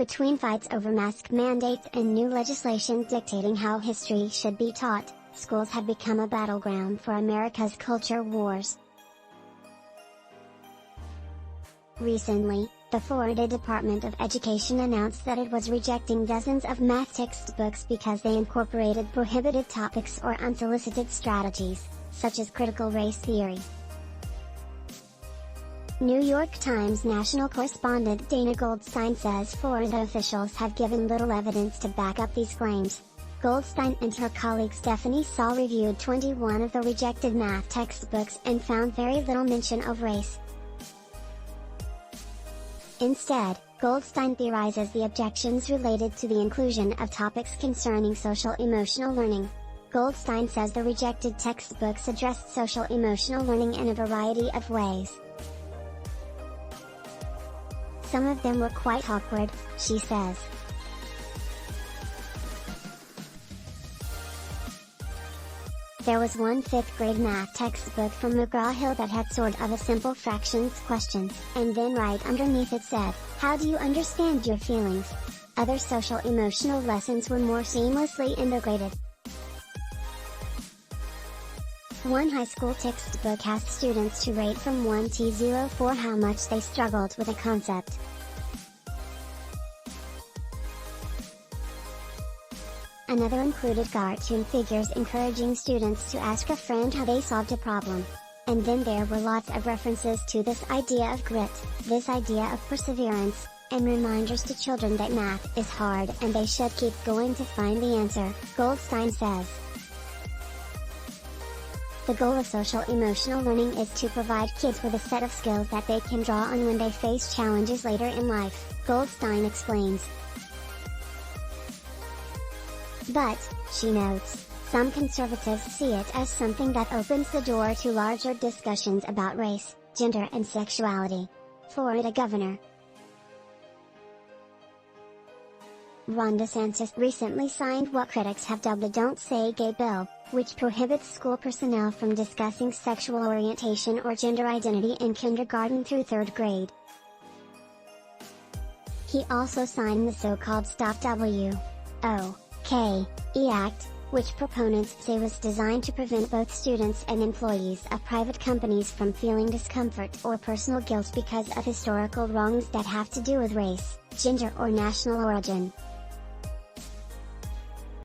Between fights over mask mandates and new legislation dictating how history should be taught, schools have become a battleground for America's culture wars. Recently, the Florida Department of Education announced that it was rejecting dozens of math textbooks because they incorporated prohibited topics or unsolicited strategies, such as critical race theory. New York Times national correspondent Dana Goldstein says Florida officials have given little evidence to back up these claims. Goldstein and her colleague Stephanie Saul reviewed 21 of the rejected math textbooks and found very little mention of race. Instead, Goldstein theorizes the objections related to the inclusion of topics concerning social-emotional learning. Goldstein says the rejected textbooks addressed social-emotional learning in a variety of ways. Some of them were quite awkward, she says. There was one 5th grade math textbook from McGraw-Hill that had sort of a simple fractions question, and then right underneath it said, "How do you understand your feelings?" Other social-emotional lessons were more seamlessly integrated. One high school textbook asked students to rate from 1 to 0 for how much they struggled with a concept. Another included cartoon figures encouraging students to ask a friend how they solved a problem. And then there were lots of references to this idea of grit, this idea of perseverance, and reminders to children that math is hard and they should keep going to find the answer, Goldstein says. The goal of social-emotional learning is to provide kids with a set of skills that they can draw on when they face challenges later in life, Goldstein explains. But, she notes, some conservatives see it as something that opens the door to larger discussions about race, gender and sexuality. Florida Governor Ron DeSantis recently signed what critics have dubbed the Don't Say Gay bill, which prohibits school personnel from discussing sexual orientation or gender identity in kindergarten through 3rd grade. He also signed the so-called Stop W.O.K.E. Act, which proponents say was designed to prevent both students and employees of private companies from feeling discomfort or personal guilt because of historical wrongs that have to do with race, gender or national origin.